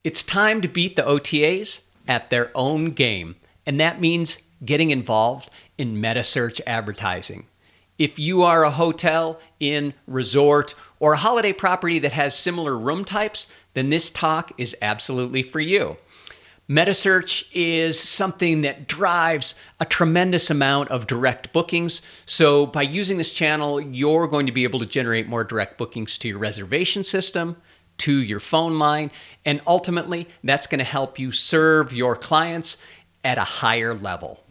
It's time to beat the OTAs at their own game, and that means getting involved in Metasearch advertising. If you are a hotel, inn, resort, or a holiday property that has similar room types, then this talk is absolutely for you. Metasearch is something that drives a tremendous amount of direct bookings. So by using this channel, you're going to be able to generate more direct bookings to your reservation system, to your phone line, and ultimately that's going to help you serve your clients at a higher level.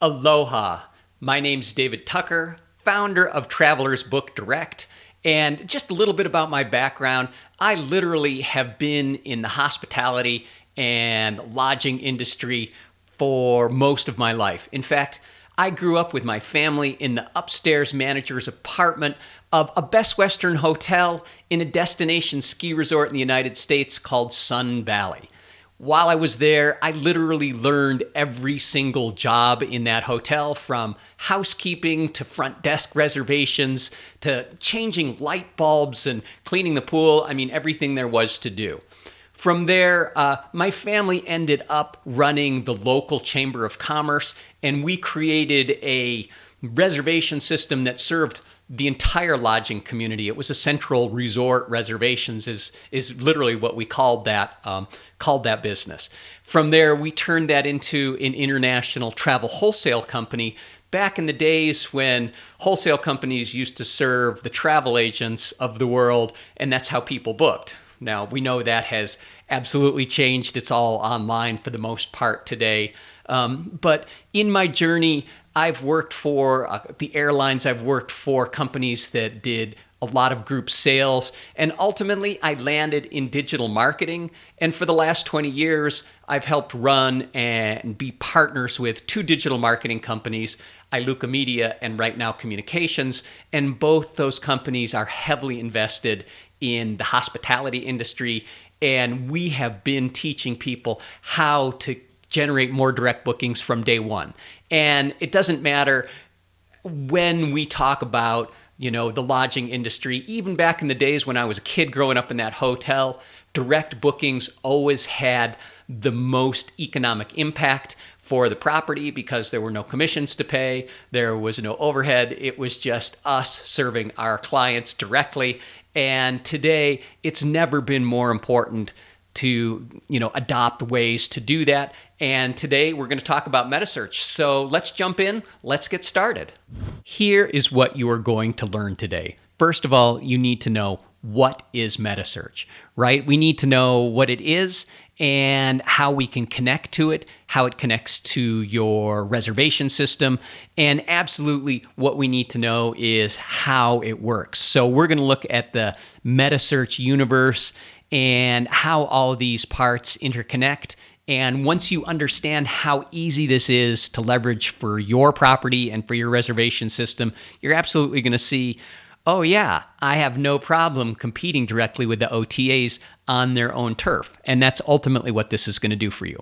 Aloha, my name's David Tucker, founder of Travelers Book Direct, and just a little bit about my background. I literally have been in the hospitality and lodging industry for most of my life. In fact, I grew up with my family in the upstairs manager's apartment of a Best Western hotel in a destination ski resort in the United States called Sun Valley. While I was there, I literally learned every single job in that hotel, from housekeeping to front desk reservations to changing light bulbs and cleaning the pool. I mean, everything there was to do. From there, my family ended up running the local Chamber of Commerce, and we created a reservation system that served the entire lodging community. It was a central resort reservations is literally what we called that business. From there, we turned that into an international travel wholesale company back in the days when wholesale companies used to serve the travel agents of the world, and that's how people booked. Now, we know that has absolutely changed. It's all online for the most part today. But in my journey, I've worked for the airlines, I've worked for companies that did a lot of group sales, and ultimately I landed in digital marketing. And for the last 20 years, I've helped run and be partners with two digital marketing companies, Iluka Media and Right Now Communications, and both those companies are heavily invested in the hospitality industry, and we have been teaching people how to generate more direct bookings from day one. And it doesn't matter when we talk about, the lodging industry. Even back in the days when I was a kid growing up in that hotel, direct bookings always had the most economic impact for the property because there were no commissions to pay, there was no overhead. It was just us serving our clients directly. And today, it's never been more important to, adopt ways to do that. And today we're going to talk about Metasearch. So let's jump in. Let's get started. Here is what you are going to learn today. First of all, you need to know what is Metasearch, right? We need to know what it is and how we can connect to it, how it connects to your reservation system, and absolutely what we need to know is how it works. So we're going to look at the Metasearch universe and how all these parts interconnect. And once you understand how easy this is to leverage for your property and for your reservation system, you're absolutely going to see, oh yeah, I have no problem competing directly with the OTAs on their own turf. And that's ultimately what this is going to do for you.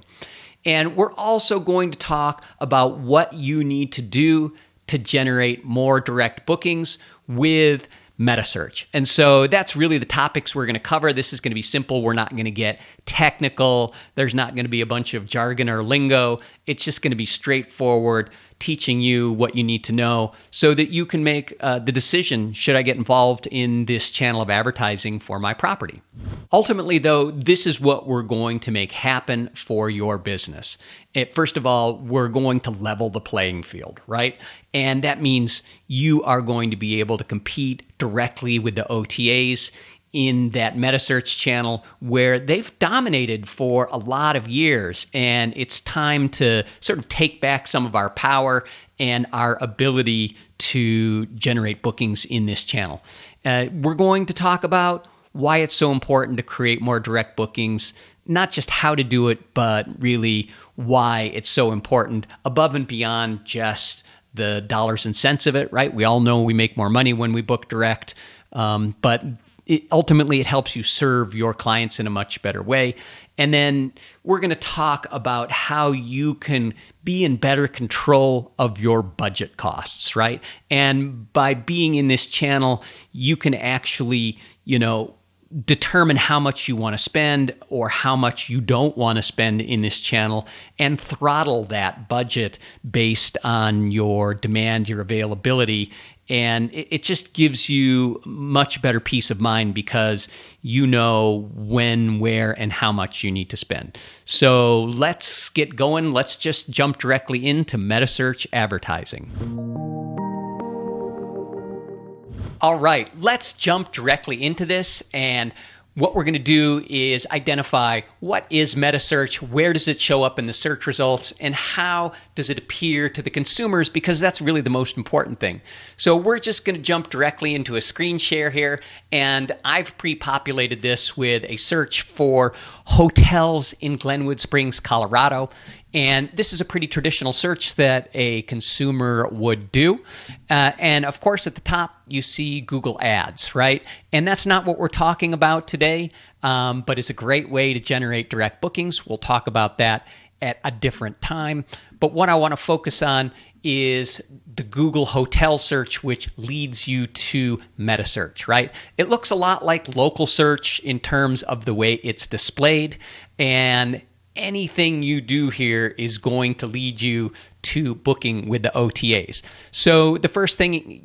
And we're also going to talk about what you need to do to generate more direct bookings with Metasearch. And so that's really the topics we're going to cover. This is going to be simple. We're not going to get technical. There's not going to be a bunch of jargon or lingo. It's just going to be straightforward, teaching you what you need to know so that you can make the decision, should I get involved in this channel of advertising for my property? Ultimately, though, this is what we're going to make happen for your business. First of all, we're going to level the playing field, right? And that means you are going to be able to compete directly with the OTAs in that Metasearch channel where they've dominated for a lot of years. And it's time to sort of take back some of our power and our ability to generate bookings in this channel. We're going to talk about why it's so important to create more direct bookings, not just how to do it, but really why it's so important above and beyond just the dollars and cents of it, right? We all know we make more money when we book direct, but ultimately it helps you serve your clients in a much better way. And then we're going to talk about how you can be in better control of your budget costs, right? And by being in this channel, you can actually, determine how much you want to spend or how much you don't want to spend in this channel and throttle that budget based on your demand, your availability. And it just gives you much better peace of mind because you know when, where, and how much you need to spend. So let's get going. Let's just jump directly into Metasearch advertising. All right, let's jump directly into this. And what we're going to do is identify what is Metasearch, where does it show up in the search results, and how does it appear to the consumers, because that's really the most important thing. So we're just going to jump directly into a screen share here, and I've pre-populated this with a search for hotels in Glenwood Springs, Colorado. And this is a pretty traditional search that a consumer would do. And of course, at the top, you see Google Ads, right? And that's not what we're talking about today, but it's a great way to generate direct bookings. We'll talk about that at a different time. But what I want to focus on is the Google hotel search, which leads you to Metasearch, right? It looks a lot like local search in terms of the way it's displayed, and anything you do here is going to lead you to booking with the OTAs. So the first thing,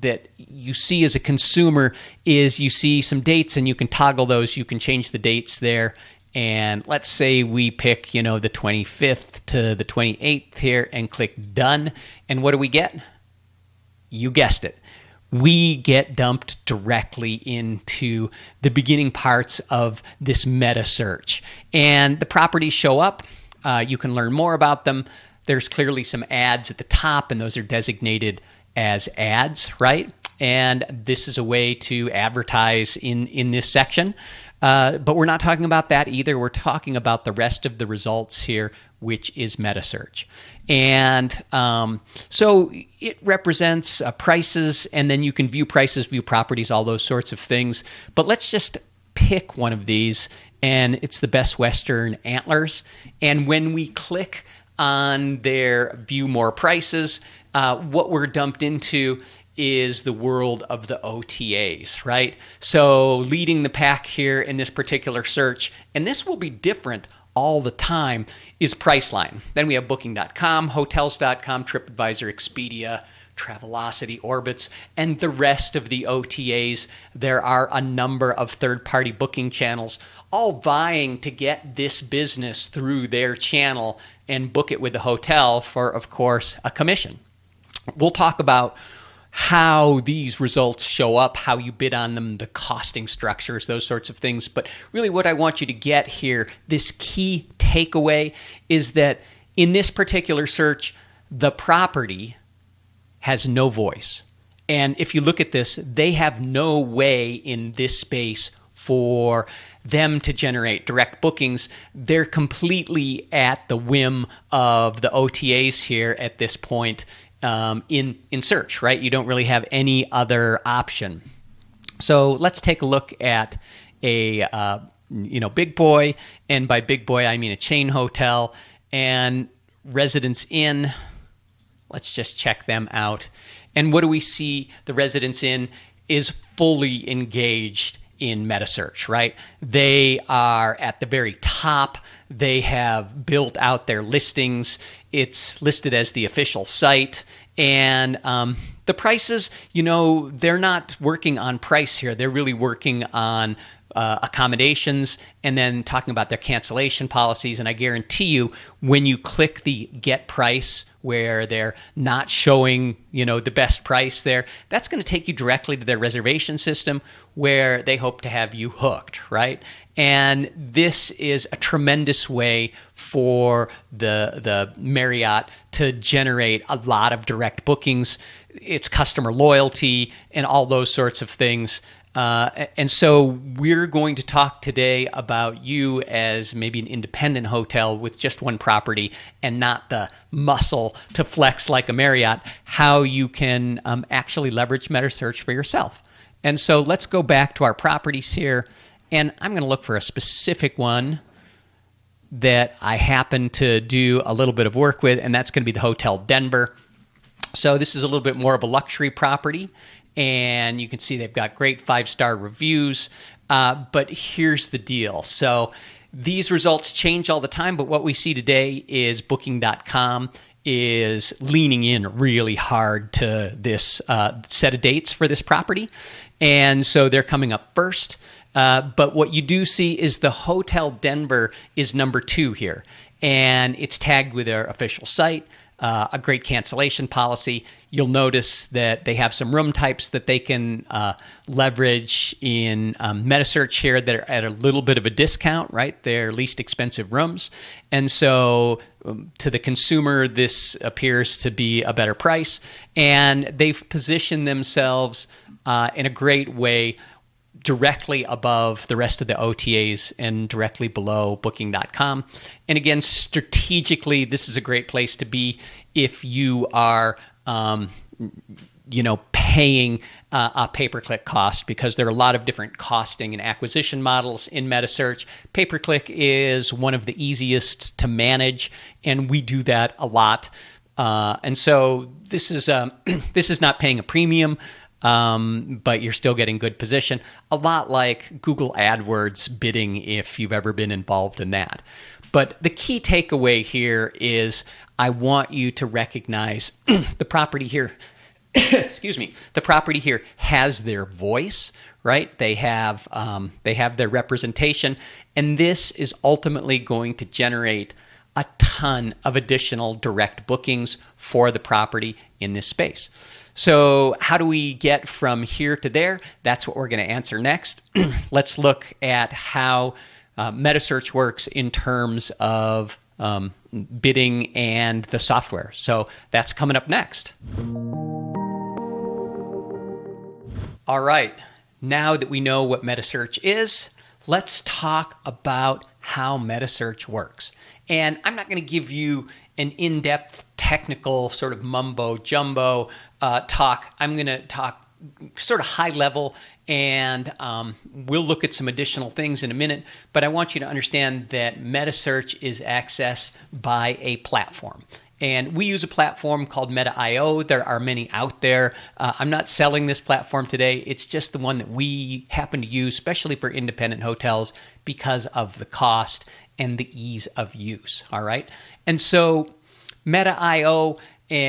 that you see as a consumer is you see some dates, and you can toggle those. You can change the dates there. And let's say we pick, the 25th to the 28th here and click done. And what do we get? You guessed it. We get dumped directly into the beginning parts of this meta search. And the properties show up. You can learn more about them. There's clearly some ads at the top, and those are designated as ads, right? And this is a way to advertise in this section. But we're not talking about that either. We're talking about the rest of the results here, which is Metasearch. And so it represents prices, and then you can view prices, view properties, all those sorts of things. But let's just pick one of these, and it's the Best Western Antlers. And when we click on their view more prices, what we're dumped into is the world of the OTAs, right? So leading the pack here in this particular search, and this will be different all the time, is Priceline. Then we have Booking.com, Hotels.com, TripAdvisor, Expedia, Travelocity, Orbitz, and the rest of the OTAs. There are a number of third-party booking channels all vying to get this business through their channel and book it with the hotel for, of course, a commission. We'll talk about how these results show up, how you bid on them, the costing structures, those sorts of things. But really what I want you to get here, this key takeaway, is that in this particular search, the property has no voice. And if you look at this, they have no way in this space for them to generate direct bookings. They're completely at the whim of the OTAs here at this point. In search, right? You don't really have any other option. So let's take a look at a big boy, and by big boy I mean a chain hotel, and Residence Inn. Let's just check them out. And what do we see? The Residence Inn is fully engaged in Metasearch, right? They are at the very top. They have built out their listings. It's listed as the official site. And the prices, they're not working on price here. They're really working on accommodations and then talking about their cancellation policies. And I guarantee you, when you click the get price where they're not showing, the best price there, that's going to take you directly to their reservation system where they hope to have you hooked, right? And this is a tremendous way for the Marriott to generate a lot of direct bookings. It's customer loyalty and all those sorts of things. And so we're going to talk today about you as maybe an independent hotel with just one property and not the muscle to flex like a Marriott, how you can actually leverage Metasearch for yourself. And so let's go back to our properties here, and I'm going to look for a specific one that I happen to do a little bit of work with, and that's going to be the Hotel Denver. So this is a little bit more of a luxury property, and you can see they've got great 5-star reviews. But here's the deal. So these results change all the time, but what we see today is Booking.com is leaning in really hard to this set of dates for this property. And so they're coming up first. But what you do see is the Hotel Denver is number 2 here. And it's tagged with their official site, a great cancellation policy. You'll notice that they have some room types that they can leverage in Metasearch here that are at a little bit of a discount, right? They're least expensive rooms. And so to the consumer, this appears to be a better price. And they've positioned themselves in a great way directly above the rest of the OTAs and directly below Booking.com. And again, strategically, this is a great place to be if you are paying a pay-per-click cost, because there are a lot of different costing and acquisition models in Metasearch. Pay-per-click is one of the easiest to manage, and we do that a lot. And so this is not paying a premium, but you're still getting good position. A lot like Google AdWords bidding, if you've ever been involved in that. But the key takeaway here is I want you to recognize the property here. Excuse me. The property here has their voice, right? They have their representation, and this is ultimately going to generate a ton of additional direct bookings for the property in this space. So how do we get from here to there? That's what we're going to answer next. Let's look at how Metasearch works in terms of bidding and the software. So that's coming up next. All right, now that we know what Metasearch is, let's talk about how Metasearch works. And I'm not going to give you an in-depth technical sort of mumbo-jumbo talk. I'm going to talk sort of high level, and we'll look at some additional things in a minute. But I want you to understand that Metasearch is accessed by a platform. And we use a platform called Meta.io. There are many out there. I'm not selling this platform today. It's just the one that we happen to use, especially for independent hotels, because of the cost and the ease of use. All right. And so Meta.io,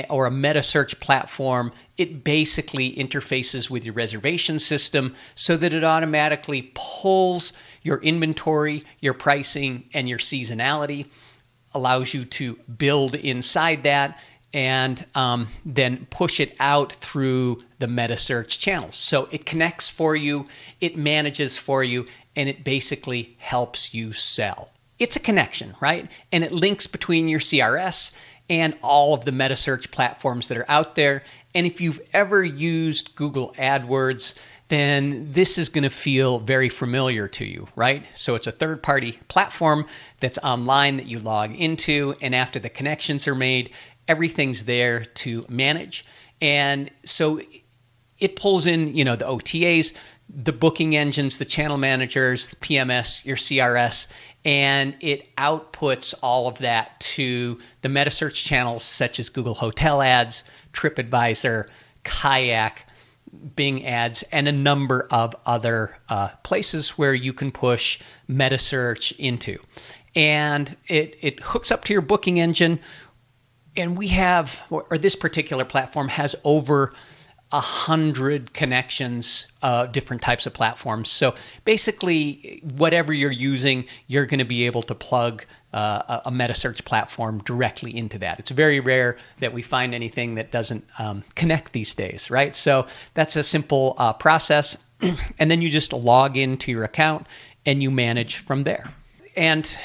or a Metasearch platform, it basically interfaces with your reservation system so that it automatically pulls your inventory, your pricing, and your seasonality, allows you to build inside that, and then push it out through the Metasearch channels. So it connects for you, it manages for you, and it basically helps you sell. It's a connection, right? And it links between your CRS and all of the Metasearch platforms that are out there. And if you've ever used Google AdWords, then this is going to feel very familiar to you, right? So it's a third-party platform that's online that you log into, and after the connections are made, everything's there to manage. And so it pulls in, the OTAs, the booking engines, the channel managers, the PMS, your CRS, and it outputs all of that to the Metasearch channels such as Google Hotel Ads, TripAdvisor, Kayak, Bing Ads, and a number of other places where you can push Metasearch into. And it hooks up to your booking engine, and this particular platform has over 100 connections of different types of platforms. So basically, whatever you're using, you're going to be able to plug a Metasearch platform directly into that. It's very rare that we find anything that doesn't connect these days, right? So that's a simple process. And then you just log into your account and you manage from there. And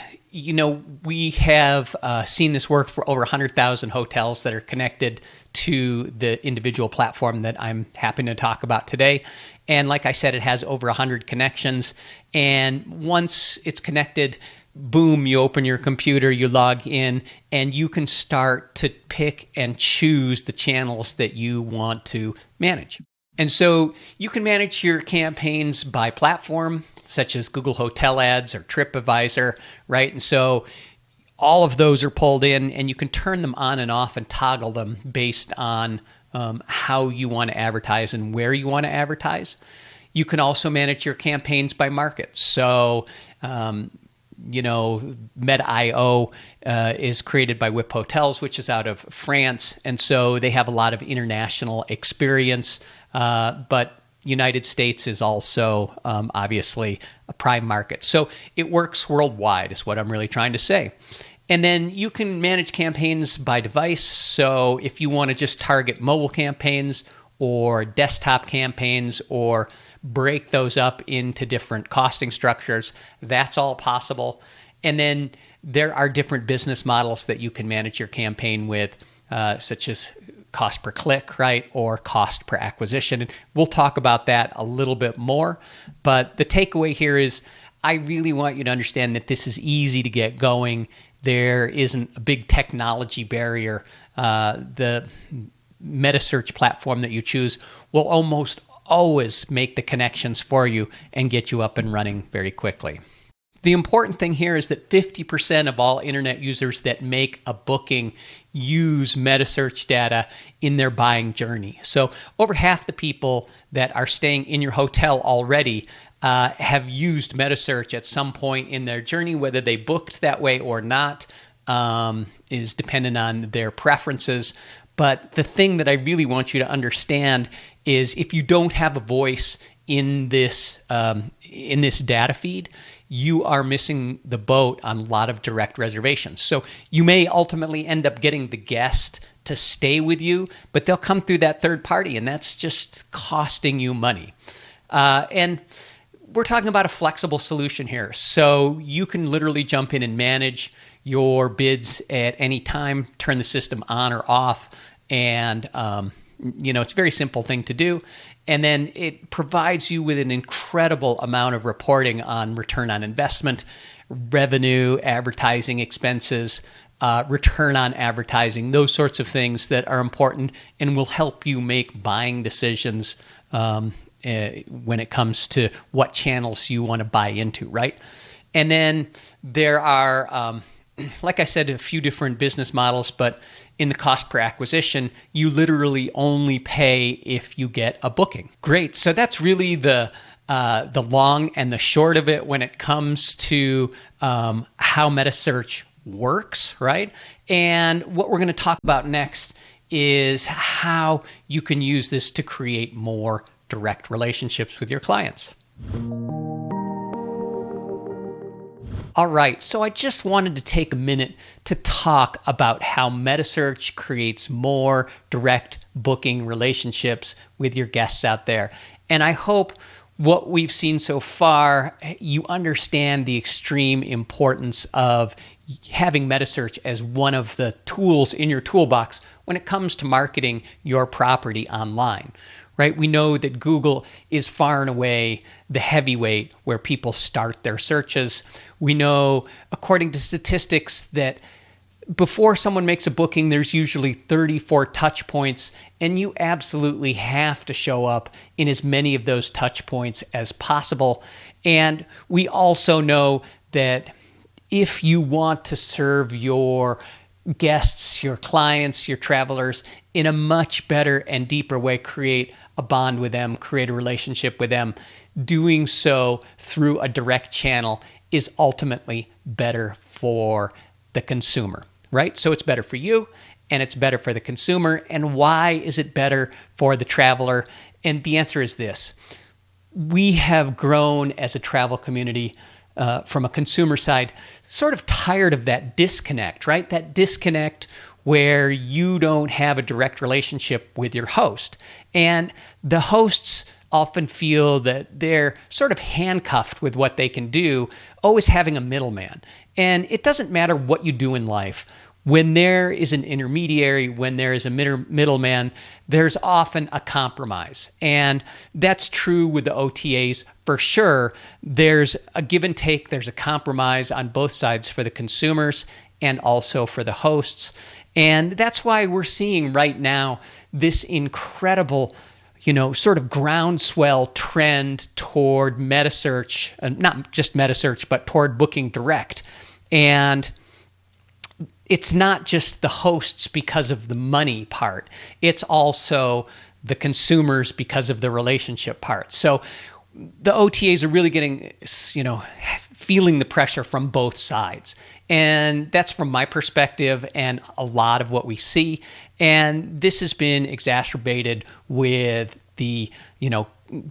we have seen this work for over 100,000 hotels that are connected to the individual platform that I'm happy to talk about today. And like I said, it has over 100 connections. And once it's connected, boom, you open your computer, you log in, and you can start to pick and choose the channels that you want to manage. And so you can manage your campaigns by platform, such as Google Hotel Ads or TripAdvisor, right? And so all of those are pulled in, and you can turn them on and off and toggle them based on how you want to advertise and where you want to advertise. You can also manage your campaigns by market. So, Meta.io is created by Whip Hotels, which is out of France. And so they have a lot of international experience. But United States is also obviously a prime market. So it works worldwide is what I'm really trying to say. And then you can manage campaigns by device. So if you want to just target mobile campaigns or desktop campaigns or break those up into different costing structures, that's all possible. And then there are different business models that you can manage your campaign with, such as cost per click, right? Or cost per acquisition. And we'll talk about that a little bit more. But the takeaway here is I really want you to understand that this is easy to get going. There isn't a big technology barrier. The Metasearch platform that you choose will almost always make the connections for you and get you up and running very quickly. The important thing here is that 50% of all internet users that make a booking use Metasearch data in their buying journey. So over half the people that are staying in your hotel already have used Metasearch at some point in their journey. Whether they booked that way or not is dependent on their preferences. But the thing that I really want you to understand is if you don't have a voice in this data feed, you are missing the boat on a lot of direct reservations. So you may ultimately end up getting the guest to stay with you, but they'll come through that third party, and that's just costing you money. And we're talking about a flexible solution here. So you can literally jump in and manage your bids at any time, turn the system on or off, and it's a very simple thing to do. And then it provides you with an incredible amount of reporting on return on investment, revenue, advertising expenses, return on advertising, those sorts of things that are important and will help you make buying decisions when it comes to what channels you want to buy into, right? And then there are, like I said, a few different business models, but in the cost per acquisition, you literally only pay if you get a booking. Great. So that's really the long and the short of it when it comes to how Metasearch works, right? And what we're going to talk about next is how you can use this to create more direct relationships with your clients. All right, so I just wanted to take a minute to talk about how Metasearch creates more direct booking relationships with your guests out there. And I hope what we've seen so far, you understand the extreme importance of having Metasearch as one of the tools in your toolbox when it comes to marketing your property online. Right? We know that Google is far and away the heavyweight where people start their searches. We know, according to statistics, that before someone makes a booking, there's usually 34 touch points, and you absolutely have to show up in as many of those touch points as possible. And we also know that if you want to serve your guests, your clients, your travelers in a much better and deeper way, create a bond with them, create a relationship with them, doing so through a direct channel is ultimately better for the consumer, right? So it's better for you and it's better for the consumer. And why is it better for the traveler? And the answer is this. We have grown as a travel community from a consumer side, sort of tired of that disconnect, right? That disconnect where you don't have a direct relationship with your host. And the hosts often feel that they're sort of handcuffed with what they can do, always having a middleman. And it doesn't matter what you do in life. When there is an intermediary, when there is a middleman, there's often a compromise. And that's true with the OTAs for sure. There's a give and take. There's a compromise on both sides for the consumers and also for the hosts. And that's why we're seeing right now this incredible, sort of groundswell trend toward Metasearch, not just Metasearch, but toward booking direct. And it's not just the hosts because of the money part. It's also the consumers because of the relationship part. So the OTAs are really getting, feeling the pressure from both sides. And that's from my perspective and a lot of what we see. And this has been exacerbated with the,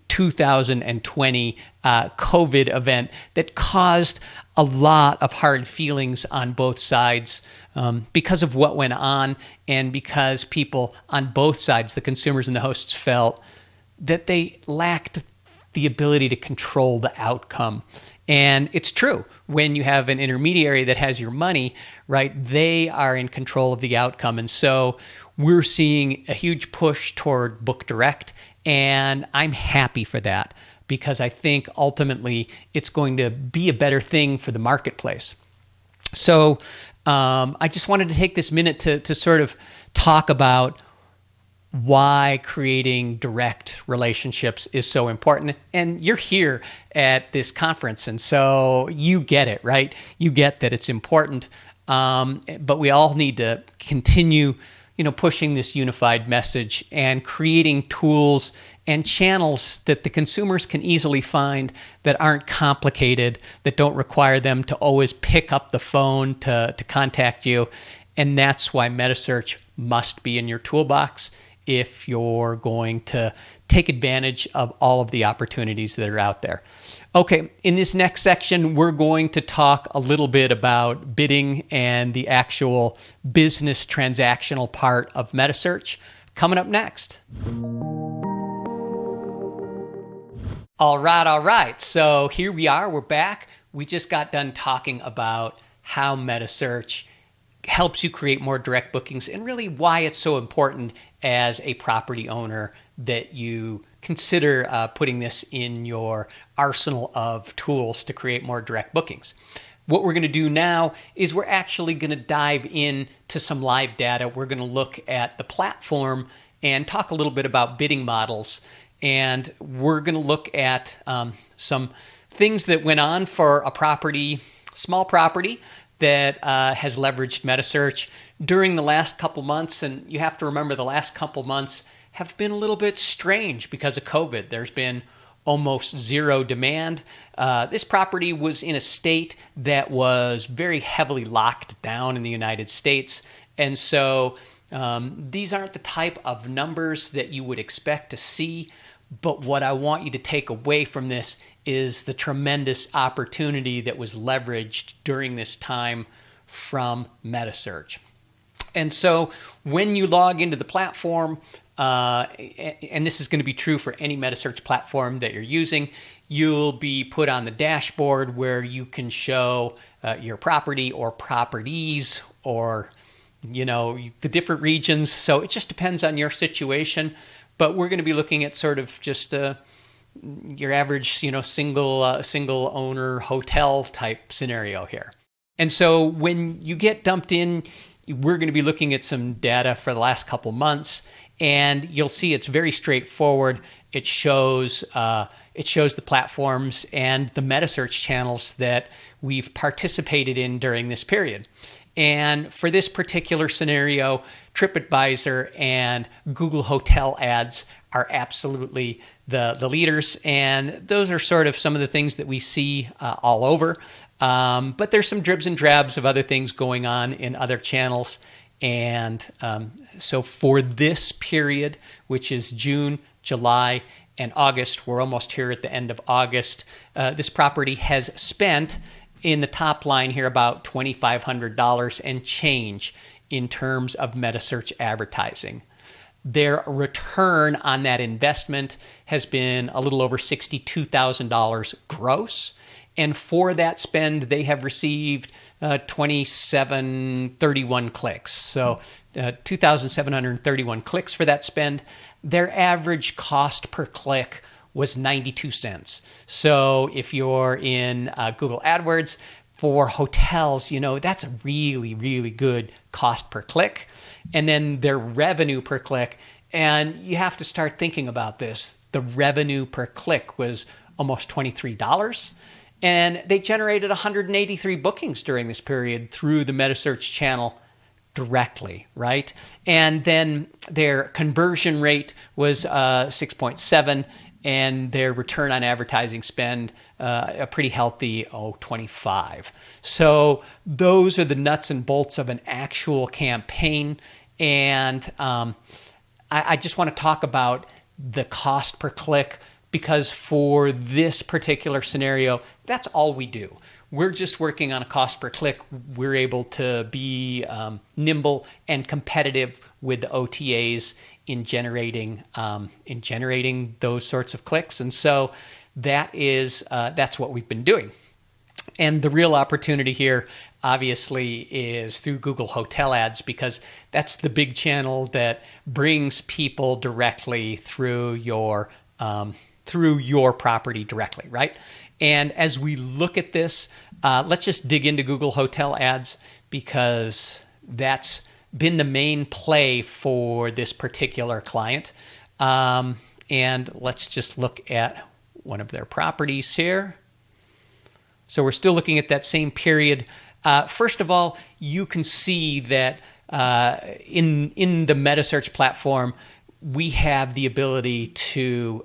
2020 COVID event that caused a lot of hard feelings on both sides because of what went on, and because people on both sides, the consumers and the hosts, felt that they lacked the ability to control the outcome. And it's true. When you have an intermediary that has your money, right, they are in control of the outcome. And so we're seeing a huge push toward book direct, and I'm happy for that, because I think ultimately it's going to be a better thing for the marketplace. So I just wanted to take this minute to sort of talk about why creating direct relationships is so important. And you're here at this conference, and so you get it, right? You get that it's important, but we all need to continue pushing this unified message and creating tools and channels that the consumers can easily find, that aren't complicated, that don't require them to always pick up the phone to contact you. And that's why Metasearch must be in your toolbox if you're going to take advantage of all of the opportunities that are out there. Okay, in this next section, we're going to talk a little bit about bidding and the actual business transactional part of Metasearch. Coming up next. All right. So here we are. We're back. We just got done talking about how Metasearch helps you create more direct bookings, and really why it's so important as a property owner that you consider putting this in your arsenal of tools to create more direct bookings. What we're going to do now is we're actually going to dive into some live data. We're going to look at the platform and talk a little bit about bidding models. And we're going to look at some things that went on for a property, small property, that has leveraged Metasearch during the last couple months. And you have to remember, the last couple months have been a little bit strange because of COVID. There's been almost zero demand. This property was in a state that was very heavily locked down in the United States. And so these aren't the type of numbers that you would expect to see. But what I want you to take away from this is the tremendous opportunity that was leveraged during this time from Metasearch. And so when you log into the platform, and this is going to be true for any Metasearch platform that you're using, you'll be put on the dashboard where you can show your property or properties, or the different regions. So it just depends on your situation. But we're going to be looking at sort of just your average, single owner hotel type scenario here. And so when you get dumped in, we're going to be looking at some data for the last couple months, and you'll see it's very straightforward. It shows the platforms and the Metasearch channels that we've participated in during this period. And for this particular scenario, TripAdvisor and Google Hotel ads are absolutely the leaders. And those are sort of some of the things that we see all over. But there's some dribs and drabs of other things going on in other channels. And so for this period, which is June, July, and August, we're almost here at the end of August, this property has spent, in the top line here, about $2,500 and change in terms of Metasearch advertising. Their return on that investment has been a little over $62,000 gross. And for that spend, they have received 2,731 clicks. So 2,731 clicks for that spend. Their average cost per click was 92 cents. So if you're in Google AdWords for hotels, that's a really, really good cost per click. And then their revenue per click, and you have to start thinking about this. The revenue per click was almost $23. And they generated 183 bookings during this period through the Metasearch channel directly, right? And then their conversion rate was 6.7, and their return on advertising spend a pretty healthy 25. So those are the nuts and bolts of an actual campaign. And I just want to talk about the cost per click, because for this particular scenario, that's all we do. We're just working on a cost per click. We're able to be nimble and competitive with the OTAs in generating those sorts of clicks. And so that's what we've been doing. And the real opportunity here, obviously, is through Google Hotel Ads, because that's the big channel that brings people directly through your property directly, right? And as we look at this, let's just dig into Google Hotel Ads, because that's been the main play for this particular client. And let's just look at one of their properties here. So we're still looking at that same period. First of all, you can see that in the Metasearch platform, we have the ability to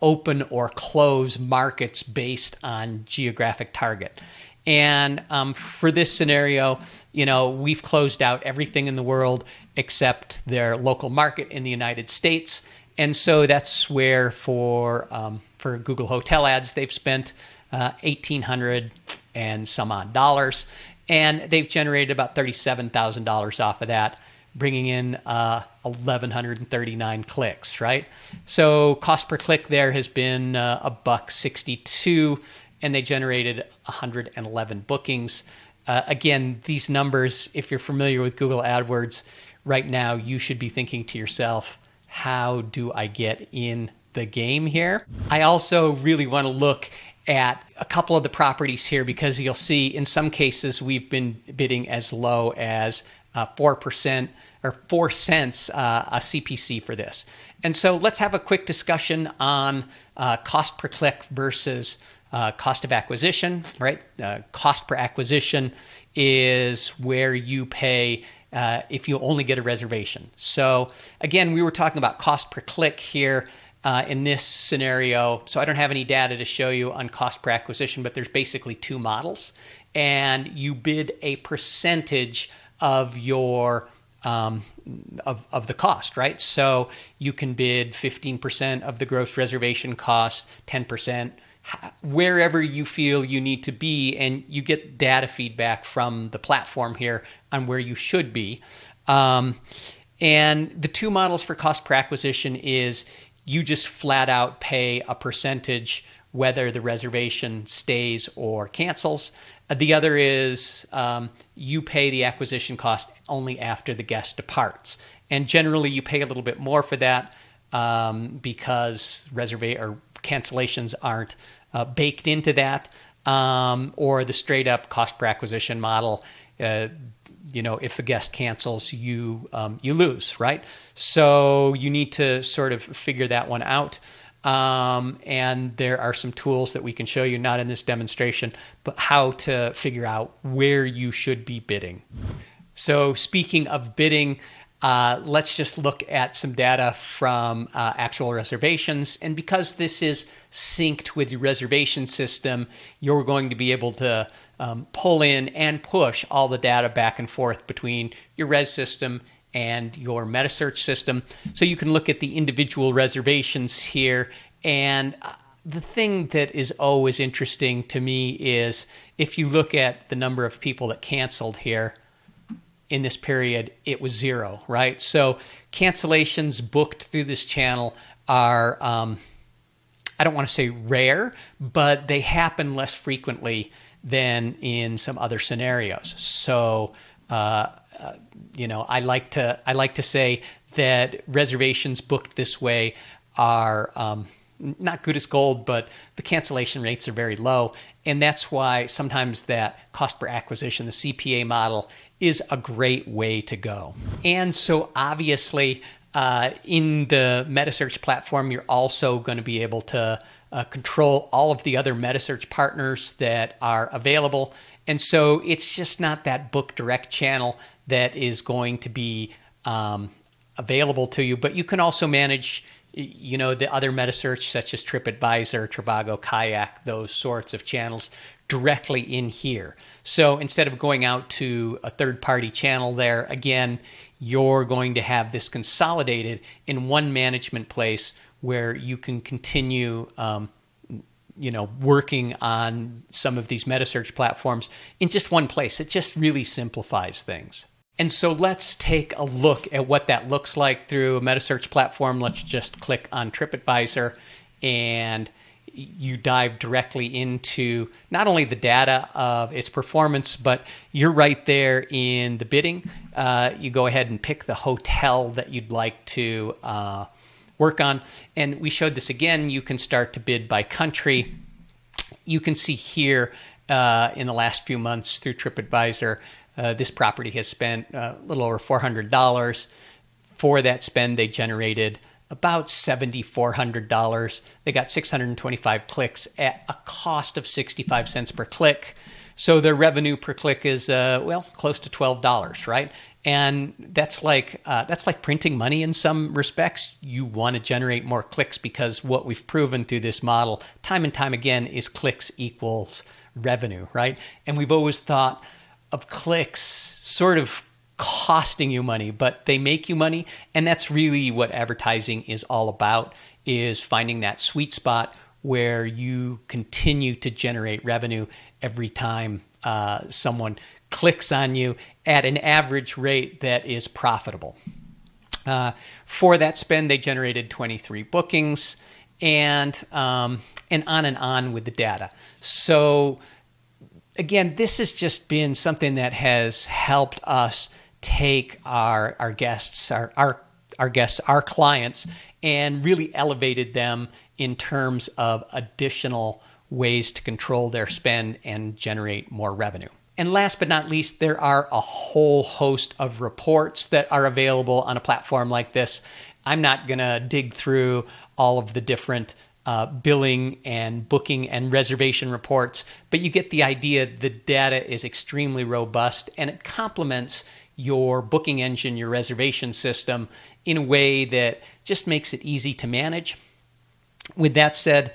open or close markets based on geographic target. And for this scenario, we've closed out everything in the world except their local market in the United States. And so that's where for Google Hotel Ads, they've spent $1,800 and some odd dollars, and they've generated about $37,000 off of that, bringing in 1,139 clicks, right? So cost per click there has been $1.62, and they generated 111 bookings. Again, these numbers, if you're familiar with Google AdWords, right now you should be thinking to yourself, how do I get in the game here? I also really want to look at a couple of the properties here, because you'll see in some cases we've been bidding as low as 4% or 4 cents a CPC for this. And so let's have a quick discussion on cost per click versus cost of acquisition, right? Cost per acquisition is where you pay if you only get a reservation. So again, we were talking about cost per click here in this scenario. So I don't have any data to show you on cost per acquisition, but there's basically two models, and you bid a percentage of your of the cost, right? So you can bid 15% of the gross reservation cost, 10%, wherever you feel you need to be, and you get data feedback from the platform here on where you should be. And the two models for cost per acquisition is you just flat out pay a percentage whether the reservation stays or cancels. The other is you pay the acquisition cost only after the guest departs. And generally you pay a little bit more for that because cancellations aren't baked into that, or the straight up cost per acquisition model. If the guest cancels, you lose, right? So you need to sort of figure that one out. And there are some tools that we can show you, not in this demonstration, but how to figure out where you should be bidding. So speaking of bidding, let's just look at some data from actual reservations. And because this is synced with your reservation system, you're going to be able to pull in and push all the data back and forth between your res system and your Metasearch system. So you can look at the individual reservations here. And the thing that is always interesting to me is if you look at the number of people that canceled here in this period, it was 0, right? So cancellations booked through this channel are, I don't want to say rare, but they happen less frequently than in some other scenarios. So, I like to say that reservations booked this way are not good as gold, but the cancellation rates are very low. And that's why sometimes that cost per acquisition, the CPA model, is a great way to go. And so obviously, In the Metasearch platform, you're also going to be able to control all of the other Metasearch partners that are available. And so it's just not that book direct channel that is going to be available to you, but you can also manage the other Metasearch such as TripAdvisor, Trivago, Kayak, those sorts of channels directly in here. So instead of going out to a third-party channel there, again, you're going to have this consolidated in one management place where you can continue working on some of these Metasearch platforms in just one place. It just really simplifies things. And so let's take a look at what that looks like through a Metasearch platform. Let's just click on TripAdvisor, and you dive directly into not only the data of its performance, but you're right there in the bidding. You go ahead and pick the hotel that you'd like to work on. And we showed this again. You can start to bid by country. You can see here in the last few months through TripAdvisor, this property has spent a little over $400. For that spend, they generated about $7,400. They got 625 clicks at a cost of 65 cents per click. So their revenue per click is close to $12, right? And that's like printing money in some respects. You want to generate more clicks because what we've proven through this model time and time again is clicks equals revenue, right? And we've always thought of clicks sort of costing you money, but they make you money. And that's really what advertising is all about, is finding that sweet spot where you continue to generate revenue every time someone clicks on you at an average rate that is profitable. For that spend, they generated 23 bookings, and on with the data. So again, this has just been something that has helped us take our guests, our clients, and really elevated them in terms of additional ways to control their spend and generate more revenue. And last but not least, there are a whole host of reports that are available on a platform like this. I'm not going to dig through all of the different billing and booking and reservation reports, but you get the idea. The data is extremely robust, and it complements your booking engine, your reservation system, in a way that just makes it easy to manage. With that said,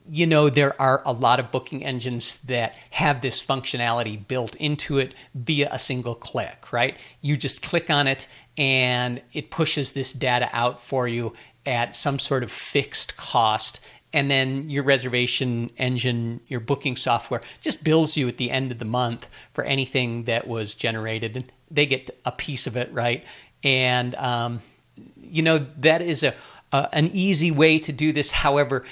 there are a lot of booking engines that have this functionality built into it via a single click, right? You just click on it and it pushes this data out for you at some sort of fixed cost. And then your reservation engine, your booking software, just bills you at the end of the month for anything that was generated. And they get a piece of it, right? And, that is an easy way to do this. However,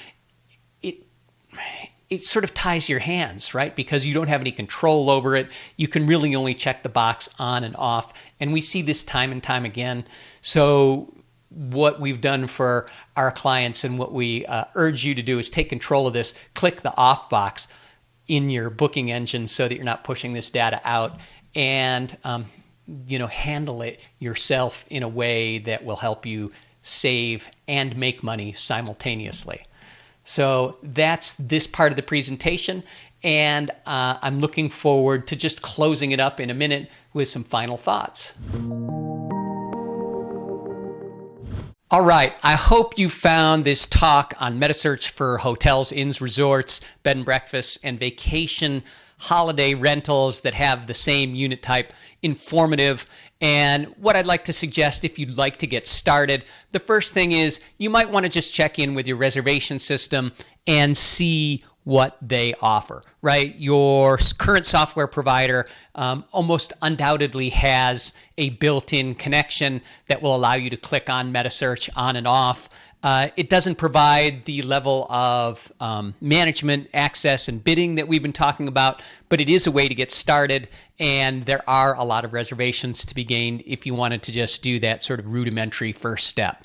it sort of ties your hands, right? Because you don't have any control over it. You can really only check the box on and off. And we see this time and time again. So what we've done for our clients and what we urge you to do is take control of this, click the off box in your booking engine so that you're not pushing this data out, and handle it yourself in a way that will help you save and make money simultaneously. So that's this part of the presentation, and I'm looking forward to just closing it up in a minute with some final thoughts. All right, I hope you found this talk on Metasearch for hotels, inns, resorts, bed and breakfasts, and vacation holiday rentals that have the same unit type informative. And what I'd like to suggest, if you'd like to get started, the first thing is you might want to just check in with your reservation system and see what they offer, right? Your current software provider almost undoubtedly has a built-in connection that will allow you to click on Metasearch on and off. It doesn't provide the level of management, access, and bidding that we've been talking about, but it is a way to get started, and there are a lot of reservations to be gained if you wanted to just do that sort of rudimentary first step.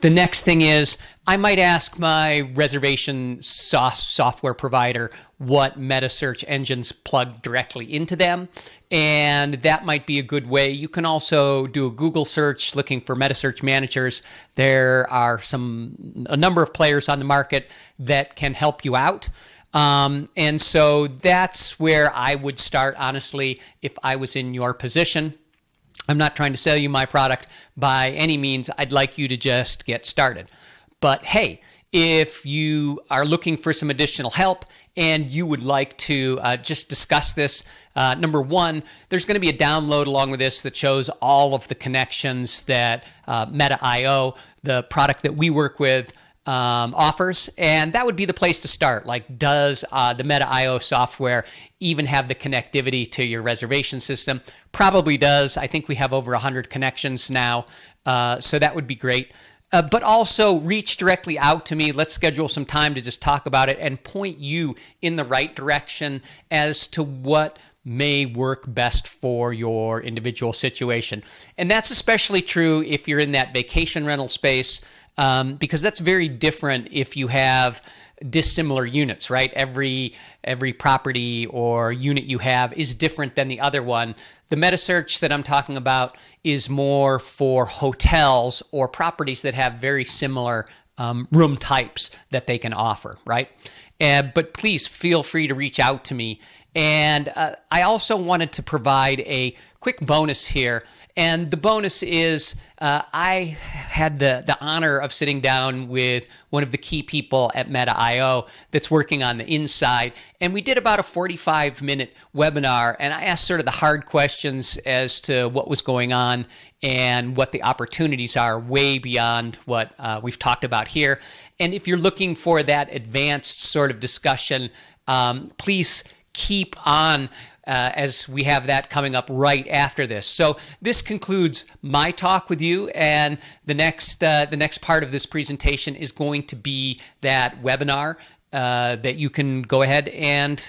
The next thing is I might ask my reservation software provider what Metasearch engines plug directly into them. And that might be a good way. You can also do a Google search looking for Metasearch managers. There are a number of players on the market that can help you out. And so that's where I would start, honestly, if I was in your position. I'm not trying to sell you my product by any means. I'd like you to just get started. But hey, if you are looking for some additional help and you would like to just discuss this, number one, there's going to be a download along with this that shows all of the connections that Meta.io, the product that we work with, offers, and that would be the place to start. Like, does the Meta.io software even have the connectivity to your reservation system? Probably does. I think we have over 100 connections now, so that would be great. But also reach directly out to me. Let's schedule some time to just talk about it and point you in the right direction as to what may work best for your individual situation. And that's especially true if you're in that vacation rental space, because that's very different if you have dissimilar units, right? Every property or unit you have is different than the other one. The Metasearch that I'm talking about is more for hotels or properties that have very similar room types that they can offer, right? But please feel free to reach out to me. And I also wanted to provide a quick bonus here. And the bonus is I had the honor of sitting down with one of the key people at Meta.io that's working on the inside. And we did about a 45-minute webinar. And I asked sort of the hard questions as to what was going on and what the opportunities are way beyond what we've talked about here. And if you're looking for that advanced sort of discussion, please keep on as we have that coming up right after this. So this concludes my talk with you, and the next part of this presentation is going to be that webinar that you can go ahead and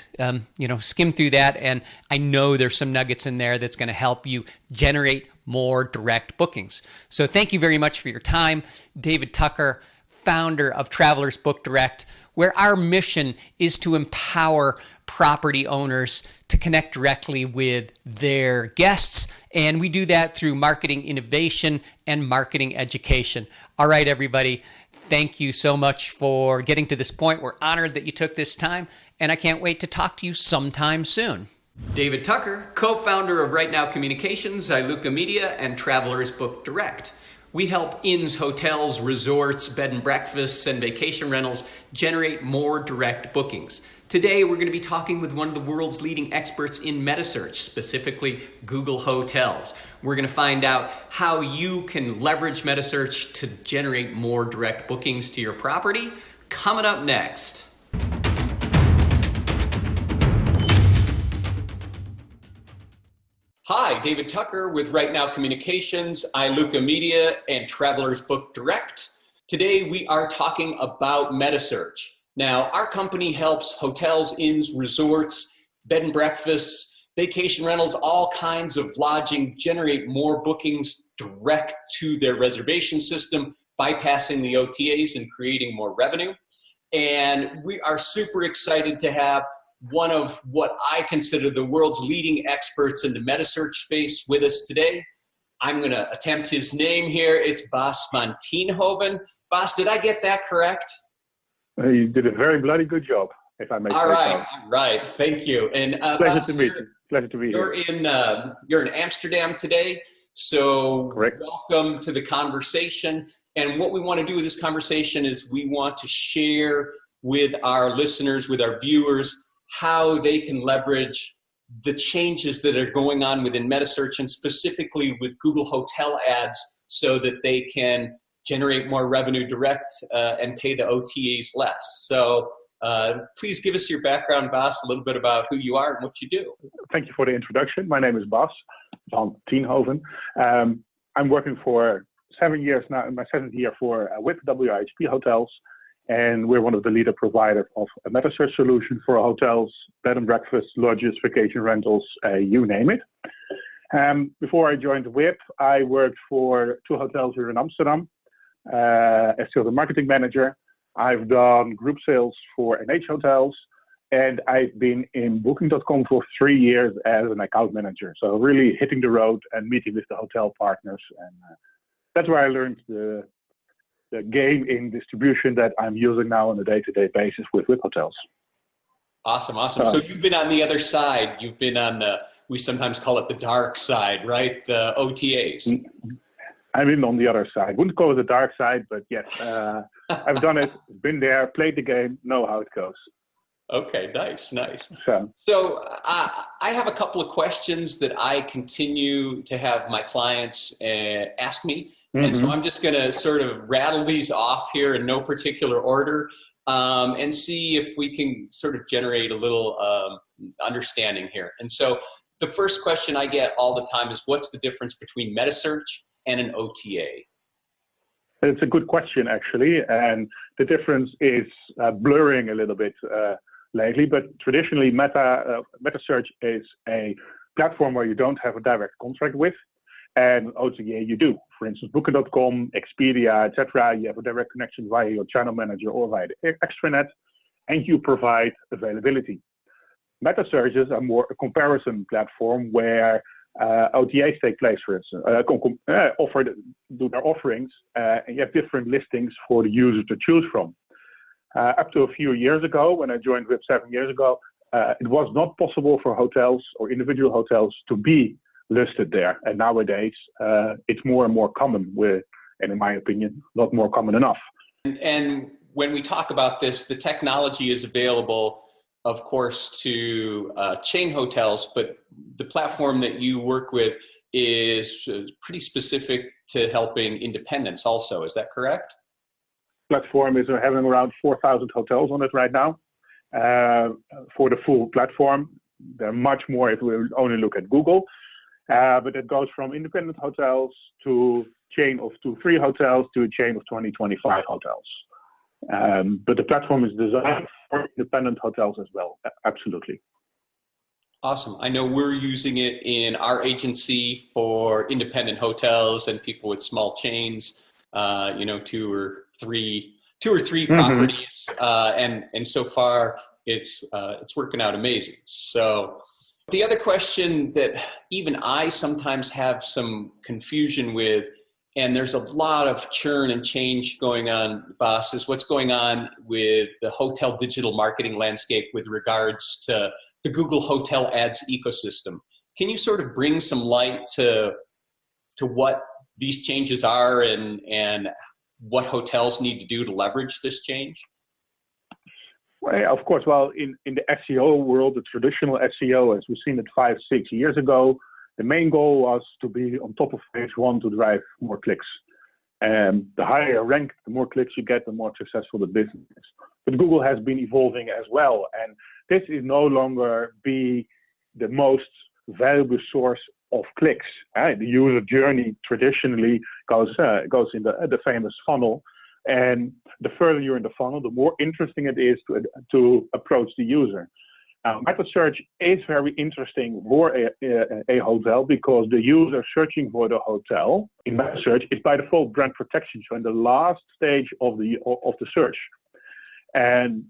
skim through that. And I know there's some nuggets in there that's going to help you generate more direct bookings. So thank you very much for your time. David Tucker, founder of Travelers Book Direct, where our mission is to empower property owners to connect directly with their guests. And we do that through marketing innovation and marketing education. All right, everybody. Thank you so much for getting to this point. We're honored that you took this time, and I can't wait to talk to you sometime soon. David Tucker, co-founder of Right Now Communications, Iluka Media, and Travelers Book Direct. We help inns, hotels, resorts, bed and breakfasts, and vacation rentals generate more direct bookings. Today, we're going to be talking with one of the world's leading experts in Metasearch, specifically Google Hotels. We're going to find out how you can leverage Metasearch to generate more direct bookings to your property. Coming up next. Hi, David Tucker with Right Now Communications, Iluka Media, and Travelers Book Direct. Today, we are talking about Metasearch. Now, our company helps hotels, inns, resorts, bed and breakfasts, vacation rentals, all kinds of lodging generate more bookings direct to their reservation system, bypassing the OTAs and creating more revenue. And we are super excited to have one of what I consider the world's leading experts in the Metasearch space with us today. I'm going to attempt his name here. It's Bas van Tienhoven. Bas, did I get that correct? You did a very bloody good job, if I may say so. All right. Thank you. And Pleasure Bas, to meet you. Pleasure to be here. You're in Amsterdam today, so Correct. Welcome to the conversation. And what we want to do with this conversation is we want to share with our listeners, with our viewers, how they can leverage the changes that are going on within Metasearch and specifically with Google Hotel ads so that they can generate more revenue direct and pay the OTAs less. So please give us your background, Bas, a little bit about who you are and what you do. Thank you for the introduction. My name is Bas van Tienhoven. I'm working for 7 years now, in my 7th year with WIHP Hotels, and we're one of the leader providers of a Metasearch solution for hotels, bed and breakfast, lodges, vacation rentals, you name it. Before I joined WIP, I worked for 2 hotels here in Amsterdam. as sales and marketing manager. I've done group sales for NH hotels, and I've been in Booking.com for 3 years as an account manager. So really hitting the road and meeting with the hotel partners. And that's where I learned the game in distribution that I'm using now on a day-to-day basis with hotels. Awesome. So you've been on the other side. You've been on we sometimes call it the dark side, right? The OTAs. I've been on the other side. Wouldn't call it the dark side, but yes, I've done it, been there, played the game, know how it goes. Okay, nice. So I have a couple of questions that I continue to have my clients ask me. And so I'm just going to sort of rattle these off here in no particular order and see if we can sort of generate a little understanding here. And so the first question I get all the time is, what's the difference between Metasearch and an OTA? It's a good question, actually. And the difference is blurring a little bit lately. But traditionally, Metasearch is a platform where you don't have a direct contract with. And OTA you do. For instance, Booking.com, Expedia, etc. You have a direct connection via your channel manager or via the extranet, and you provide availability. Metasearches are more a comparison platform where OTAs take place, for instance, do their offerings, and you have different listings for the user to choose from. Up to a few years ago, when I joined WIP 7 years ago, it was not possible for hotels or individual hotels to be listed there. And nowadays, it's more and more common, and in my opinion, not more common enough. And when we talk about this, the technology is available, of course, to chain hotels, but the platform that you work with is pretty specific to helping independents also. Is that correct? Platform is having around 4,000 hotels on it right now. For the full platform, there are much more if we only look at Google. But it goes from independent hotels to chain of 2-3 hotels to a chain of 20-25 hotels. But the platform is designed for independent hotels as well. Absolutely. Awesome. I know we're using it in our agency for independent hotels and people with small chains, 2 or 3 properties. And so far it's working out amazing. So the other question that even I sometimes have some confusion with, and there's a lot of churn and change going on, Bas, is what's going on with the hotel digital marketing landscape with regards to the Google Hotel Ads ecosystem. Can you sort of bring some light to what these changes are and what hotels need to do to leverage this change? Well, of course, in the SEO world, the traditional SEO, as we've seen it 5-6 years ago, the main goal was to be on top of page 1 to drive more clicks. And the higher rank, the more clicks you get, the more successful the business is. But Google has been evolving as well. And this is no longer be the most valuable source of clicks. The user journey traditionally goes in the famous funnel. And the further you're in the funnel, the more interesting it is to approach the user. Metasearch is very interesting for a hotel because the user searching for the hotel in Metasearch is by default brand protection, so in the last stage of the search, and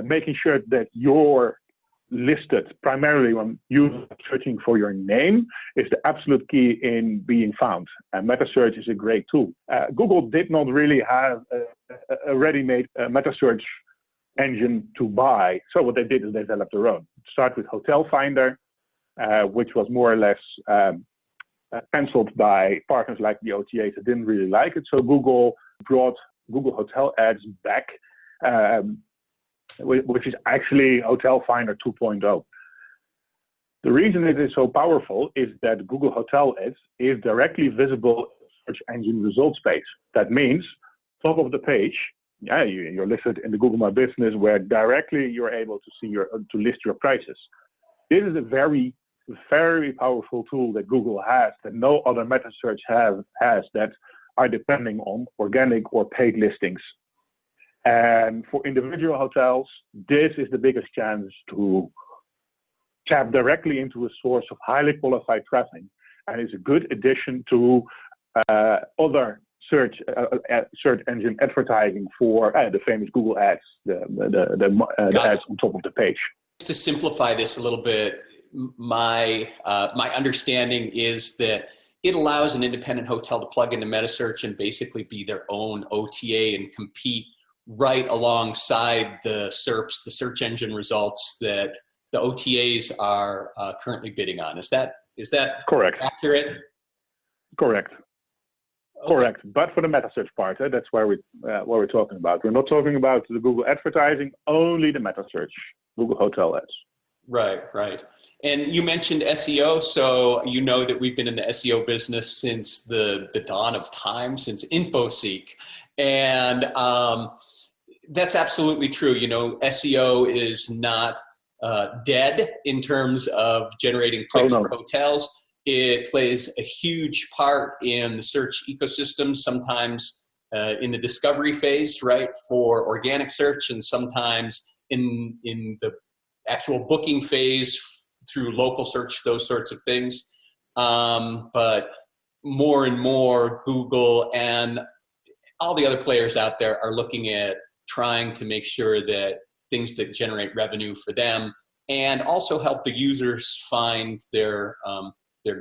making sure that you're listed primarily when users are searching for your name is the absolute key in being found. And Metasearch is a great tool. Google did not really have a ready-made Metasearch engine to buy. So what they did is they developed their own. Start with Hotel Finder, which was more or less penciled by partners like the OTAs that didn't really like it. So Google brought Google Hotel Ads back, which is actually Hotel Finder 2.0. The reason it is so powerful is that Google Hotel Ads is directly visible in the search engine results page. That means top of the page, you're listed in the Google My Business where directly you're able to see to list your prices. This is a very, very powerful tool that Google has that no other Metasearch has that are depending on organic or paid listings. And for individual hotels, this is the biggest chance to tap directly into a source of highly qualified traffic, and it's a good addition to other search engine advertising for the famous Google ads, the ads on top of the page. To simplify this a little bit, my understanding is that it allows an independent hotel to plug into Metasearch and basically be their own OTA and compete right alongside the SERPs, the search engine results that the OTAs are currently bidding on. Is that correct? Accurate? Correct. Okay. Correct. But for the Metasearch part, that's what we're talking about. We're not talking about the Google advertising, only the Metasearch, Google Hotel ads. Right. And you mentioned SEO, so you know that we've been in the SEO business since the dawn of time, since InfoSeek. And that's absolutely true. You know, SEO is not dead in terms of generating clicks for hotels. It plays a huge part in the search ecosystem, sometimes in the discovery phase, right, for organic search, and sometimes in the actual booking phase through local search, those sorts of things. But more and more, Google and all the other players out there are looking at trying to make sure that things that generate revenue for them and also help the users find their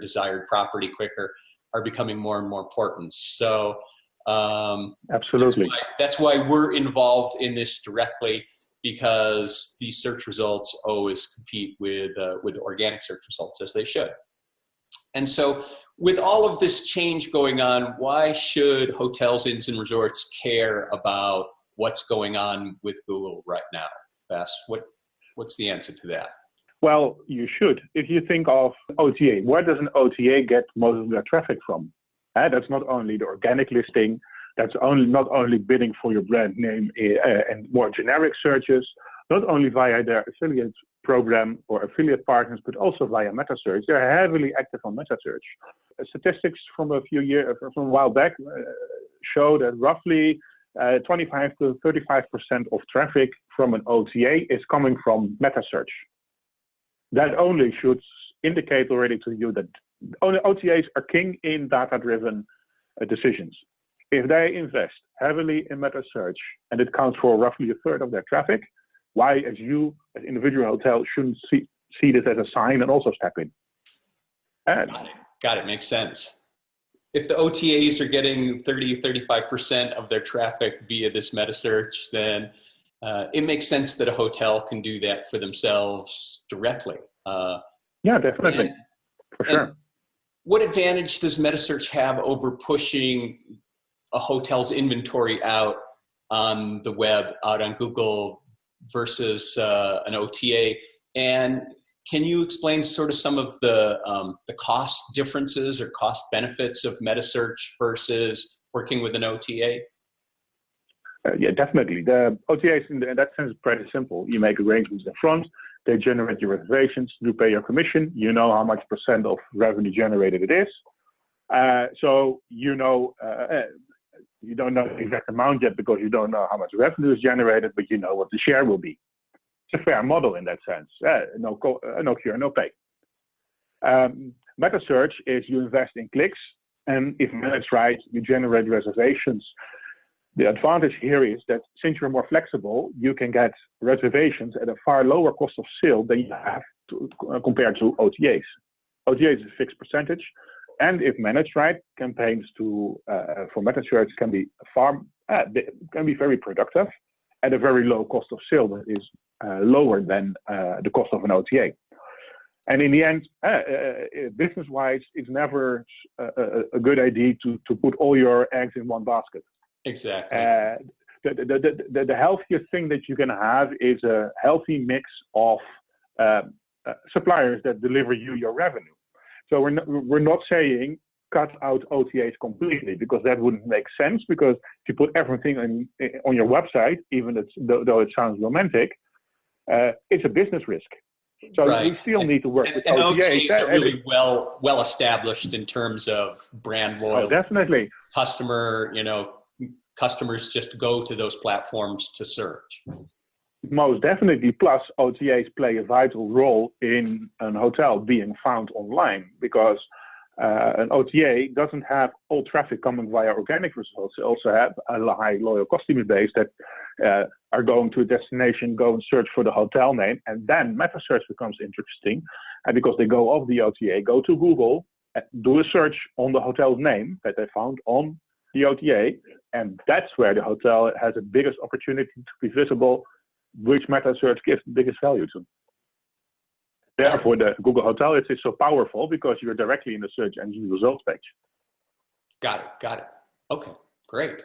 desired property quicker are becoming more and more important. So absolutely, that's why we're involved in this directly, because these search results always compete with organic search results, as they should. And so with all of this change going on, why should hotels, inns, and resorts care about what's going on with Google right now? Bas, what's the answer to that? Well, you should. If you think of OTA, where does an OTA get most of their traffic from? That's not only the organic listing, that's not only bidding for your brand name and more generic searches, not only via their affiliate program or affiliate partners, but also via Metasearch. They're heavily active on Metasearch. Statistics from a while back show that roughly 25 to 35% of traffic from an OTA is coming from Metasearch. That only should indicate already to you that only OTAs are king in data-driven decisions. If they invest heavily in Metasearch and it counts for roughly a third of their traffic, why, as you, as individual hotel, shouldn't see this as a sign and also step in? Got it. Makes sense. If the OTAs are getting 30, 35% of their traffic via this Metasearch, then it makes sense that a hotel can do that for themselves directly. Yeah, definitely. For sure. What advantage does Metasearch have over pushing a hotel's inventory out on the web, out on Google versus an OTA? And can you explain sort of some of the cost differences or cost benefits of Metasearch versus working with an OTA? Yeah, definitely. The OTAs in that sense is pretty simple. You make arrangements in front, they generate your reservations, you pay your commission, you know how much % of revenue generated it is. So you know, you don't know the exact amount yet because you don't know how much revenue is generated, but you know what the share will be. It's a fair model in that sense. No cure, no pay. Metasearch is you invest in clicks, and if managed right, you generate reservations. The advantage here is that since you're more flexible, you can get reservations at a far lower cost of sale than you have compared to OTAs. OTAs is a fixed percentage, and if managed right, campaigns for Metasearch can be very productive at a very low cost of sale that is lower than the cost of an OTA. And in the end, business-wise, it's never a good idea to put all your eggs in one basket. Exactly. The healthiest thing that you can have is a healthy mix of suppliers that deliver you your revenue. So we're not saying cut out OTAs completely, because that wouldn't make sense, because if you put everything on your website, even though it sounds romantic, it's a business risk. So right. We still need to work with OTAs. OTAs are really well established in terms of brand loyalty. Oh, definitely. Customers just go to those platforms to search. Most definitely. Plus, OTAs play a vital role in a hotel being found online, because an OTA doesn't have all traffic coming via organic results. They also have a high loyal customer base that are going to a destination, go and search for the hotel name, and then Metasearch becomes interesting, and because they go off the OTA, go to Google, do a search on the hotel's name that they found on the OTA, and that's where the hotel has the biggest opportunity to be visible, which Metasearch gives the biggest value to. Therefore, the Google Hotel is so powerful because you're directly in the search engine results page. Got it. Okay, great.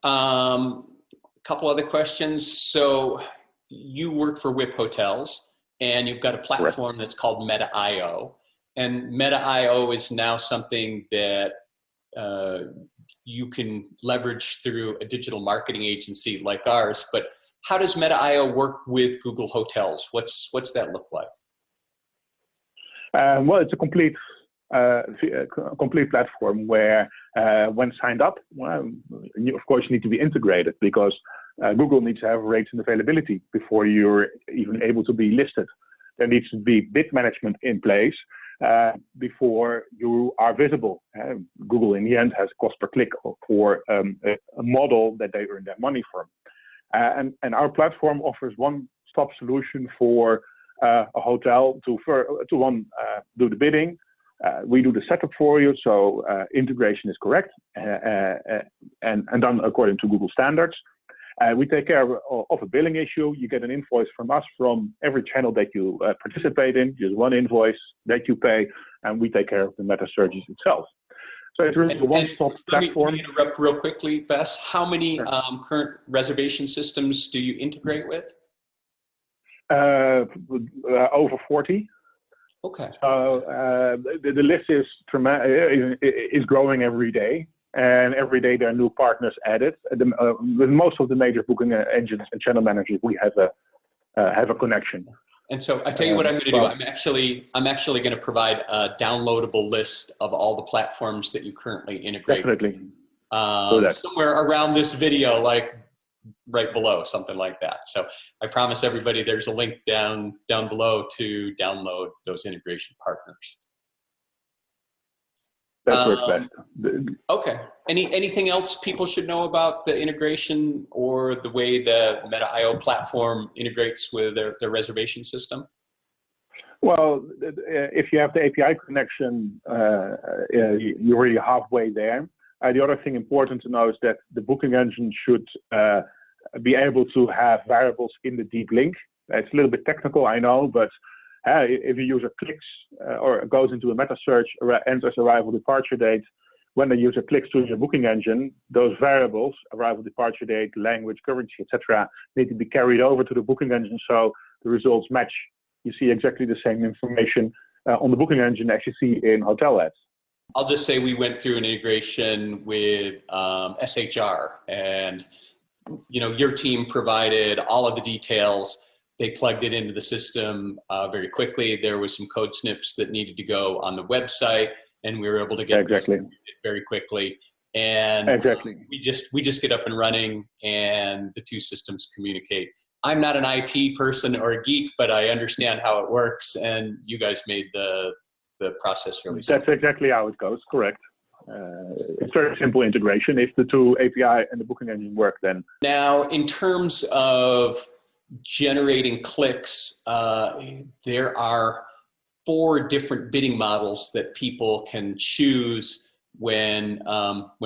Couple other questions. So you work for WIP Hotels, and you've got a platform that's called Meta.io. And Meta.io is now something that you can leverage through a digital marketing agency like ours. But how does Meta.io work with Google Hotels? What's that look like? Well, it's a complete platform where when signed up, well, you, of course, you need to be integrated because Google needs to have rates and availability before you're even able to be listed. There needs to be bid management in place before you are visible. Google, in the end, has cost per click for a model that they earn their money from. And our platform offers one-stop solution for a hotel to do the bidding. We do the setup for you, so integration is correct and done according to Google standards. We take care of a billing issue. You get an invoice from us from every channel that you participate in. Just one invoice that you pay, and we take care of the meta searches itself. So it's really a one-stop platform. Let me interrupt real quickly, Bas. How many current reservation systems do you integrate with? Over 40. Okay. The list is growing every day, and every day there are new partners added. With most of the major booking engines and channel managers, we have a connection. And so I tell you what I'm going to do. I'm actually going to provide a downloadable list of all the platforms that you currently integrate. Definitely. Somewhere around this video, like right below, something like that. So I promise everybody there's a link down below to download those integration partners. That works best. Okay. Anything else people should know about the integration or the way the Meta.io platform integrates with their reservation system? Well, if you have the API connection, you're already halfway there. The other thing important to know is that the booking engine should be able to have variables in the deep link. It's a little bit technical, I know, but if a user clicks or goes into a meta search, enters arrival departure date, when the user clicks to your booking engine, those variables, arrival departure date, language, currency, etc., need to be carried over to the booking engine so the results match. You see exactly the same information on the booking engine as you see in hotel ads. I'll just say we went through an integration with SHR, and your team provided all of the details. They plugged it into the system very quickly. There was some code snips that needed to go on the website, and we were able to get exactly very quickly. And we just get up and running, and the two systems communicate. I'm not an IP person or a geek, but I understand how it works, and you guys made the process really simple. That's exactly how it goes, correct. It's very simple integration. If the two API and the booking engine work, then. Now, in terms of generating clicks, there are 4 different bidding models that people can choose when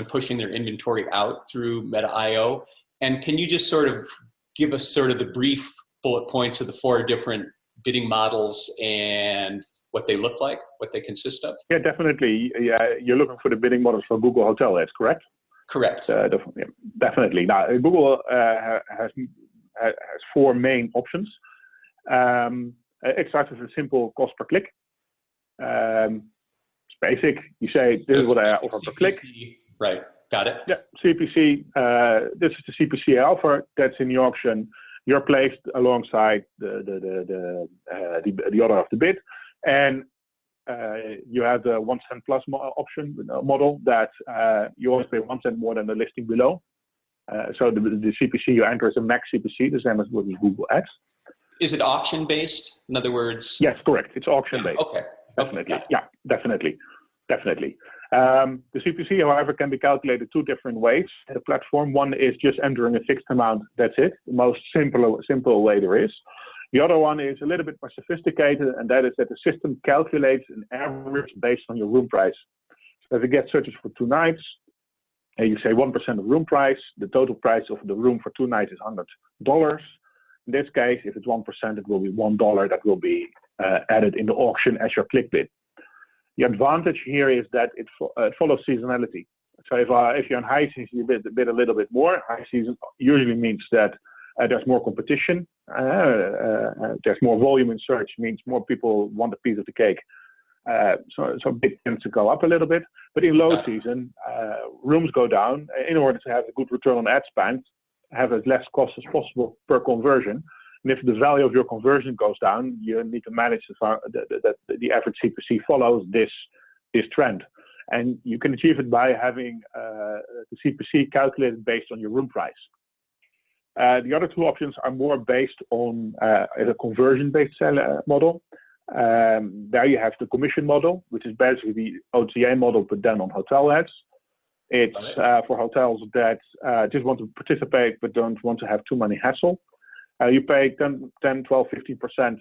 pushing their inventory out through Meta.io. And can you just sort of give us sort of the brief bullet points of the 4 different bidding models and what they look like, what they consist of? Yeah, definitely. Yeah, you're looking for the bidding models for Google Hotel Ads, correct? Correct. Definitely. Now, Google has 4 main options. It starts with a simple cost per click. It's basic. You say, this is what I offer per click. Right. Got it. Yeah, CPC. This is the CPC I offer. That's in the auction. You're placed alongside the order of the bid, and you have the 1 cent plus option model that you always pay 1 cent more than the listing below. So the CPC you enter is a max CPC, the same as with Google Ads. Is it auction based? In other words? Yes, correct. It's auction based. Okay. Definitely. Yeah, definitely. Definitely. The CPC, however, can be calculated two different ways. The platform, one is just entering a fixed amount. That's it. The most simple way there is. The other one is a little bit more sophisticated, and that is that the system calculates an average based on your room price. So if you get searches for 2 nights, and you say 1% of room price, the total price of the room for 2 nights is $100. In this case, if it's 1%, it will be $1 that will be added in the auction as your click bid. The advantage here is that it follows seasonality. So if you're in high season, you bid a little bit more. High season usually means that there's more competition. There's more volume in search, means more people want a piece of the cake. So bid tends to go up a little bit. But in low season, rooms go down in order to have a good return on ad spend, have as less cost as possible per conversion. And if the value of your conversion goes down, you need to manage that the average CPC follows this trend. And you can achieve it by having the CPC calculated based on your room price. The other two options are more based on a conversion-based model. There you have the commission model, which is basically the OTA model, but then on hotel ads. It's for hotels that just want to participate but don't want to have too many hassle. You pay 10, 12, 15%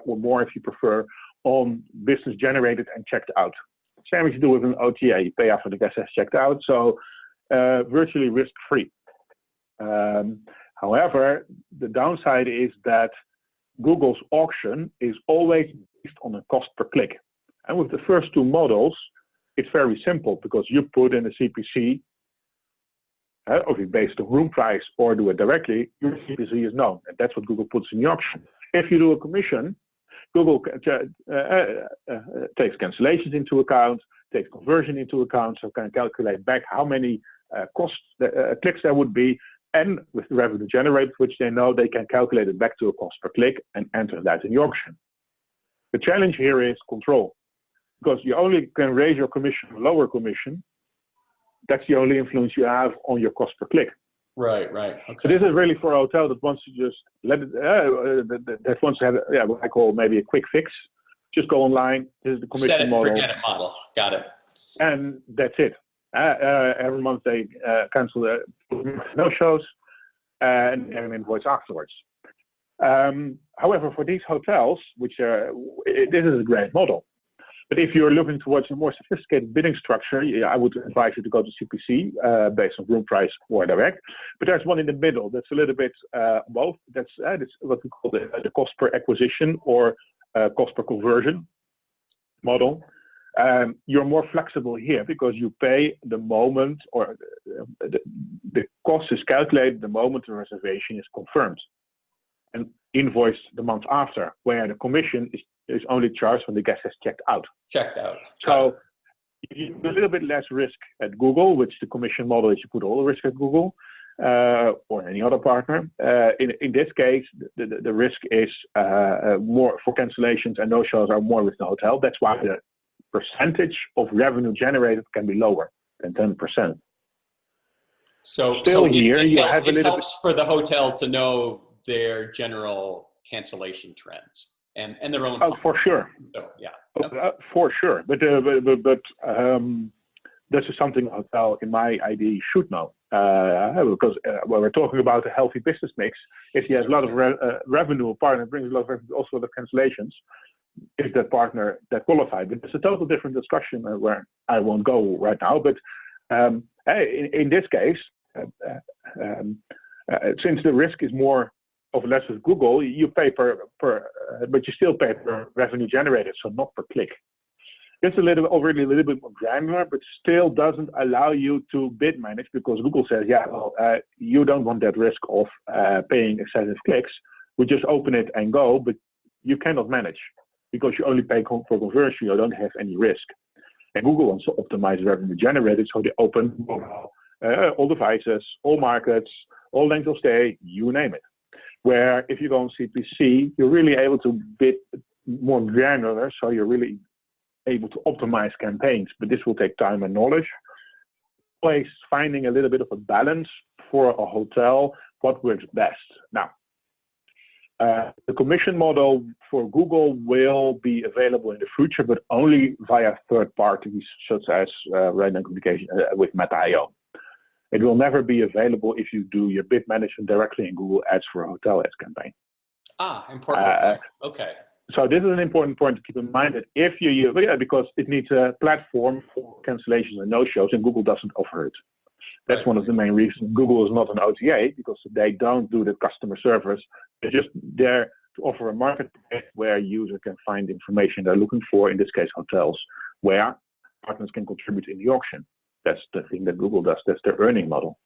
or more if you prefer on business generated and checked out. Same as you do with an OTA. You pay after the guest has checked out, so virtually risk-free. However, the downside is that Google's auction is always based on a cost per click. And with the first two models, it's very simple because you put in a CPC, or if you base the room price or do it directly, your CPC is known. And that's what Google puts in the auction. If you do a commission, Google takes cancellations into account, takes conversion into account, so can calculate back how many clicks there would be. And with the revenue generated, which they know, they can calculate it back to a cost per click and enter that in the auction. The challenge here is control, because you only can raise your commission or lower commission. That's the only influence you have on your cost per click. Right. Okay. So this is really for a hotel that wants to just let it, that wants to have what I call maybe a quick fix. Just go online. This is the commission Set it, model. forget it model. Got it. And that's it. Every month they cancel no-shows and an invoice afterwards. However, for these hotels, this is a great model. But if you're looking towards a more sophisticated bidding structure, I would advise you to go to CPC based on room price or direct. But there's one in the middle that's a little bit both. That's what we call the cost per acquisition or cost per conversion model. You're more flexible here because you pay the moment, or the cost is calculated the moment the reservation is confirmed and invoiced the month after, where the commission is only charged when the guest has checked out. So you do a little bit less risk at Google, which the commission model is you put all the risk at Google or any other partner. In this case, the risk is more for cancellations and no-shows are more with the hotel. That's why the percentage of revenue generated can be lower than 10%. So it helps for the hotel to know their general cancellation trends and their own. Oh, for sure. So, yeah. For sure. But this is something a hotel, in my idea, should know. Because when we're talking about a healthy business mix, if he has a lot of revenue, a partner brings a lot of revenue, also a lot of cancellations, is that partner that qualified? But it's a total different discussion where I won't go right now. But in this case, since the risk is more or less with Google, you pay per but you still pay per revenue generated, so not per click. It's already a little bit more granular, but still doesn't allow you to bid manage because Google says, you don't want that risk of paying excessive clicks. We just open it and go, but you cannot manage because you only pay for conversion. You don't have any risk. And Google wants to optimize revenue generated, so they open all devices, all markets, all length of stay, you name it. Where if you go on CPC, you're really able to bid more granular, so you're really able to optimize campaigns, but this will take time and knowledge. Always finding a little bit of a balance for a hotel, what works best. Now, The commission model for Google will be available in the future, but only via third parties, such as random communication with Meta.io. It will never be available if you do your bid management directly in Google Ads for a hotel ads campaign. Important. Okay. So this is an important point to keep in mind, that if you use, because it needs a platform for cancellations and no-shows, and Google doesn't offer it. That's one of the main reasons Google is not an OTA, because they don't do the customer service. They're just there to offer a marketplace where a user can find information they're looking for, in this case hotels, where partners can contribute in the auction. That's the thing that Google does. That's their earning model.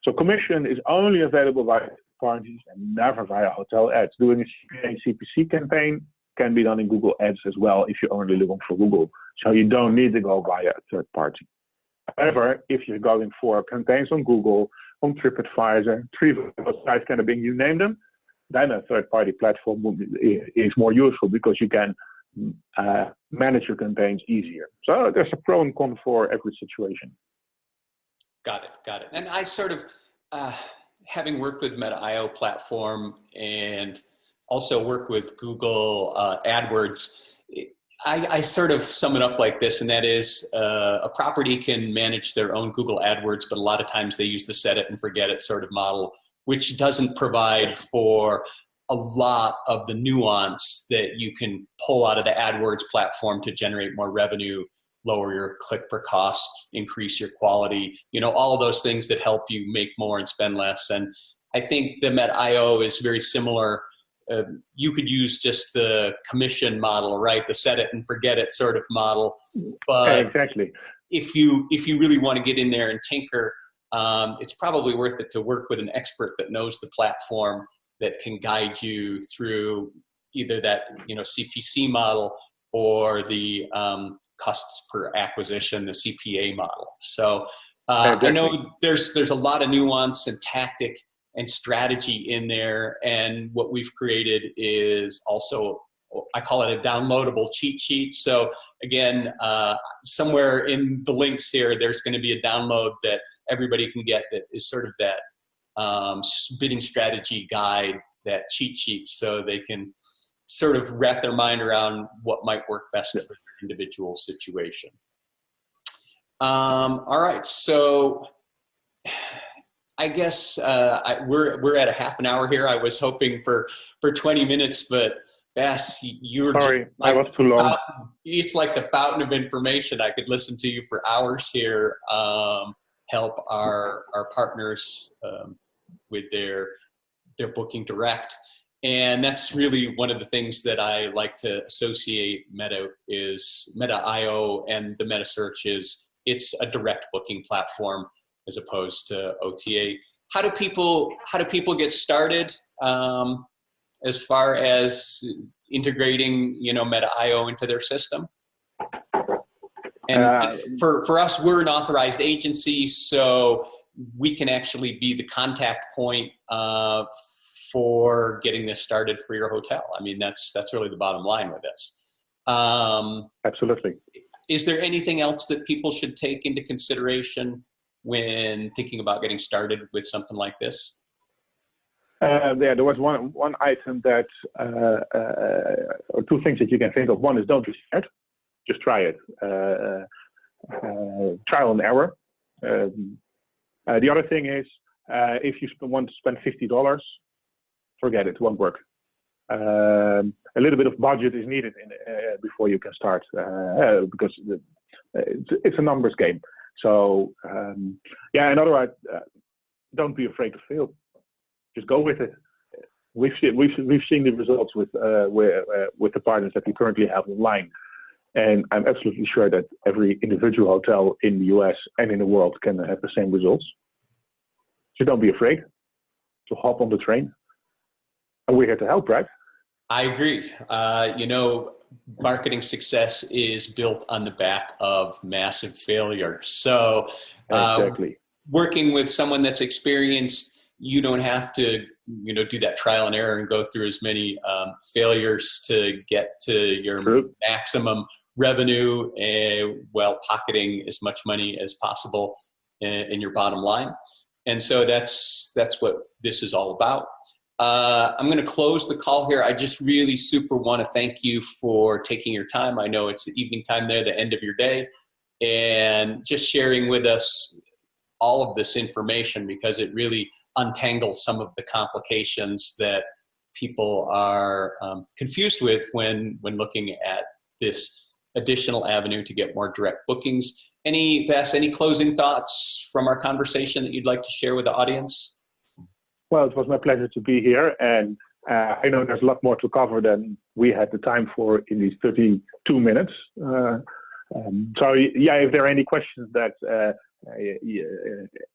So commission is only available via parties and never via hotel ads. Doing a CPA CPC campaign can be done in Google Ads as well if you're only looking for Google. So you don't need to go via a third party. However, if you're going for campaigns on Google, on TripAdvisor, TripAdvisor, kind of being, you name them, then a third-party platform is more useful, because you can manage your campaigns easier. So there's a pro and con for every situation. Got it. And I sort of, having worked with Meta.io platform and also work with Google AdWords, I sort of sum it up like this, and that is a property can manage their own Google AdWords, but a lot of times they use the set it and forget it sort of model, which doesn't provide for a lot of the nuance that you can pull out of the AdWords platform to generate more revenue, lower your click per cost, increase your quality, all of those things that help you make more and spend less. And I think the Meta.io is very similar. You could use just the commission model, right? The set it and forget it sort of model. But exactly. If you really want to get in there and tinker, it's probably worth it to work with an expert that knows the platform, that can guide you through either that CPC model or the costs per acquisition, the CPA model. So I know there's a lot of nuance and tactic and strategy in there, and what we've created is also, I call it a downloadable cheat sheet. So again, somewhere in the links here, there's going to be a download that everybody can get that is sort of that bidding strategy guide, that cheat sheet, so they can sort of wrap their mind around what might work best for their individual situation. All right, so I guess we're at a half an hour here. I was hoping for 20 minutes, but Bas, you were sorry, I was too long. It's like the fountain of information. I could listen to you for hours here. Help our partners with their booking direct, and that's really one of the things that I like to associate Meta.io and the Metasearch is it's a direct booking platform as opposed to OTA. How do people get started as far as integrating Meta.io into their system? And for us, we're an authorized agency, so we can actually be the contact point for getting this started for your hotel. I mean, that's really the bottom line with this. Absolutely. Is there anything else that people should take into consideration when thinking about getting started with something like this? There was one item that, or two things that you can think of. One is don't be scared, just try it. Trial and error. The other thing is, if you want to spend $50, forget it, won't work. A little bit of budget is needed before you can start, because it's a numbers game. So and otherwise, don't be afraid to fail. Just go with it. We've seen the results with the partners that we currently have online, and I'm absolutely sure that every individual hotel in the US and in the world can have the same results. So don't be afraid to hop on the train, and we're here to help, right? I agree. Marketing success is built on the back of massive failure. So exactly. Working with someone that's experienced, you don't have to, do that trial and error and go through as many failures to get to your maximum revenue while pocketing as much money as possible in your bottom line. And so that's what this is all about. I'm going to close the call here. I just really super want to thank you for taking your time. I know it's the evening time there, the end of your day, and just sharing with us all of this information, because it really untangles some of the complications that people are confused with when looking at this additional avenue to get more direct bookings. Bas, any closing thoughts from our conversation that you'd like to share with the audience? Well, it was my pleasure to be here, and I know there's a lot more to cover than we had the time for in these 32 minutes. So yeah, if there are any questions that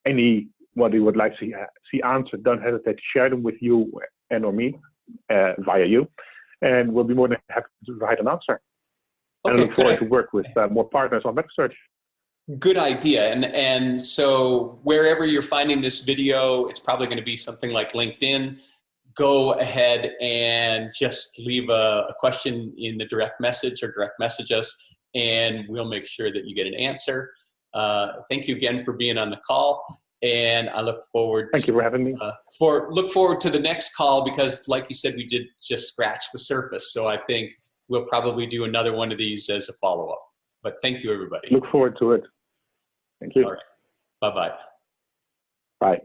anybody would like to see answered, don't hesitate to share them with you and or me via you, and we'll be more than happy to provide an answer. And I look forward to work with more partners on Metasearch. Good idea. And so wherever you're finding this video, it's probably going to be something like LinkedIn. Go ahead and just leave a question in the direct message or direct message us, and we'll make sure that you get an answer. Thank you again for being on the call. And I look forward Thank you for having me. Look forward to the next call, because like you said, we did just scratch the surface. So I think we'll probably do another one of these as a follow-up. But thank you, everybody. Look forward to it. Thank you. All right. Bye-bye. Bye.